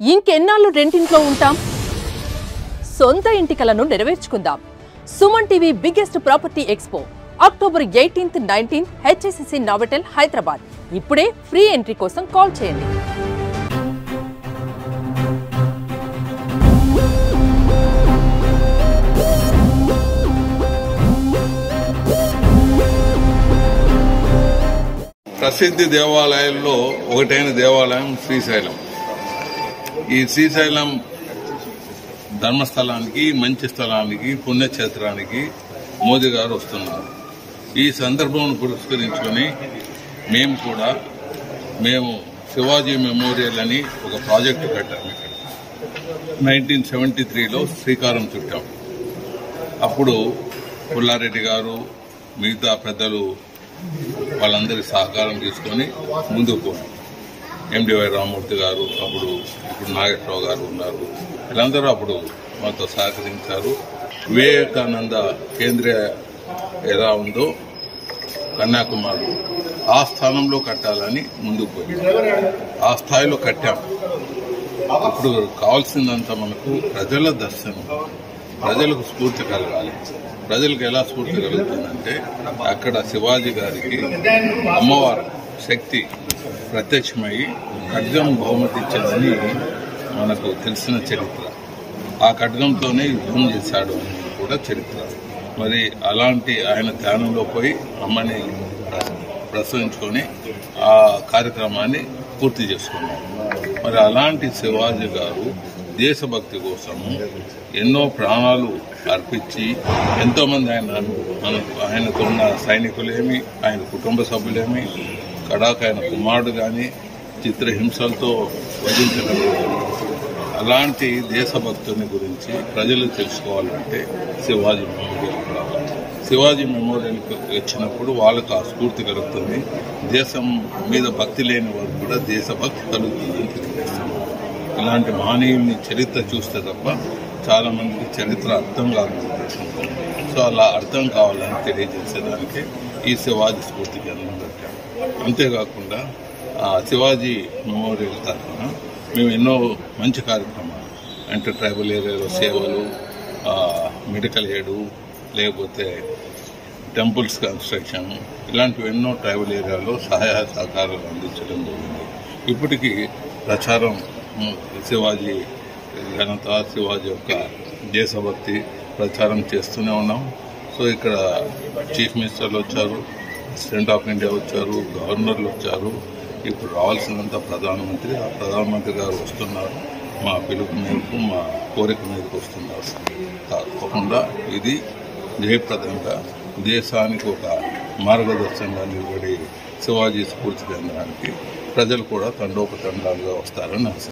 ఇంకెన్నాళ్ళు రెంటింట్లో ఉంటాం? సొంత ఇంటి కలను నెరవేర్చుకుందాం. Suman TV biggest property expo October 18th, 19th HSCC Novotel Hyderabad. ఇప్పుడే ఫ్రీ ఎంట్రీ కోసం కాల్ చేయండి. ప్రసిద్ధి దేవాలయాల్లో ఒకటైన దేవాలయం శ్రీశైలం. ఈ శ్రీశైలం ధర్మస్థలానికి, మంచి స్థలానికి, పుణ్యక్షేత్రానికి మోదీ గారు వస్తున్నారు. ఈ సందర్భం పురస్కరించుకొని మేము శివాజీ మెమోరియల్ అని ఒక ప్రాజెక్టు కట్టాము. ఇక్కడ 1973లో శ్రీకారం చుట్టాం. అప్పుడు పుల్లారెడ్డి గారు, మిగతా పెద్దలు వాళ్ళందరి సహకారం తీసుకొని ముందుకు పోయాం. ఎండివై రామమూర్తి గారు, ఇప్పుడు నాగేశ్వరరావు గారు ఉన్నారు. వీళ్ళందరూ అప్పుడు మాతో సహకరించారు. వివేకానంద కేంద్రీయ ఎలా ఉందో కన్యాకుమారి ఆ స్థానంలో కట్టాలని ముందుకు పోయాం. ఆ స్థాయిలో కట్టాం. ఇప్పుడు కావాల్సిందంతా మనకు ప్రజల దర్శనం, ప్రజలకు స్ఫూర్తి కలగాలి. ప్రజలకు ఎలా స్ఫూర్తి కలుగుతుందంటే అక్కడ శివాజీ గారికి అమ్మవారు శక్తి ప్రత్యక్షమై ఖడ్గం బహుమతి ఇచ్చిందని మనకు తెలిసిన చరిత్ర. ఆ ఖడ్గంతోనే యుద్ధం చేశాడు అనేది కూడా చరిత్ర. మరి అలాంటి ఆయన ధ్యానంలో పోయి అమ్మని ప్రసవించుకొని ఆ కార్యక్రమాన్ని పూర్తి చేసుకున్నాం. మరి అలాంటి శివాజీ గారు దేశభక్తి కోసము ఎన్నో ప్రాణాలు అర్పించి ఎంతో మంది ఆయనకున్న సైనికులేమి, ఆయన కుటుంబ సభ్యులేమి, కడాక ఆయన కుమారుడు కానీ చిత్రహింసలతో వధించడం. అలాంటి దేశభక్తుని గురించి ప్రజలు తెలుసుకోవాలంటే శివాజీ మెమోరియల్ రావాలి. శివాజీ మెమోరియల్కి వచ్చినప్పుడు వాళ్ళకు ఆ స్ఫూర్తి కలుగుతుంది. దేశం మీద భక్తి లేని వారు కూడా దేశభక్తి కలుగుతుందని తెలియజేస్తున్నారు. ఇలాంటి మహనీయుల్ని చరిత్ర చూస్తే తప్ప చాలా మందికి చరిత్ర అర్థం కాదని తెలుసుకుంటాం. సో అలా అర్థం కావాలని తెలియజేసేదానికి ఈ శివాజీ స్ఫూర్తి కేంద్రం పెట్టాం. అంతేకాకుండా శివాజీ మెమోరియల్ తరఫున మేము ఎన్నో మంచి కార్యక్రమాలు అంటే ట్రైబల్ ఏరియాలో సేవలు, మెడికల్ ఎయిడ్, లేకపోతే టెంపుల్స్ కన్స్ట్రక్షన్, ఇలాంటివి ఎన్నో ట్రైబల్ ఏరియాలో సహాయ సహకారాలు అందించడం జరిగింది. ఇప్పటికీ ప్రచారం శివాజీ ఘనత, శివాజీ యొక్క దేశభక్తి ప్రచారం చేస్తూనే ఉన్నాం. సో ఇక్కడ చీఫ్ మినిస్టర్లు వచ్చారు, ప్రెసిడెంట్ ఆఫ్ ఇండియా వచ్చారు, గవర్నర్లు వచ్చారు. ఇప్పుడు రావాల్సినంత ప్రధానమంత్రి గారు వస్తున్నారు. మా పిలుపు మేరకు, మా కోరిక మేరకు వస్తున్నారు. తప్పకుండా ఇది జయప్రదంగా దేశానికి ఒక మార్గదర్శనంగా నిలబడి శివాజీ స్ఫూర్తి కేంద్రానికి ప్రజలు కూడా తండోపతండాలుగా వస్తారని ఆశ.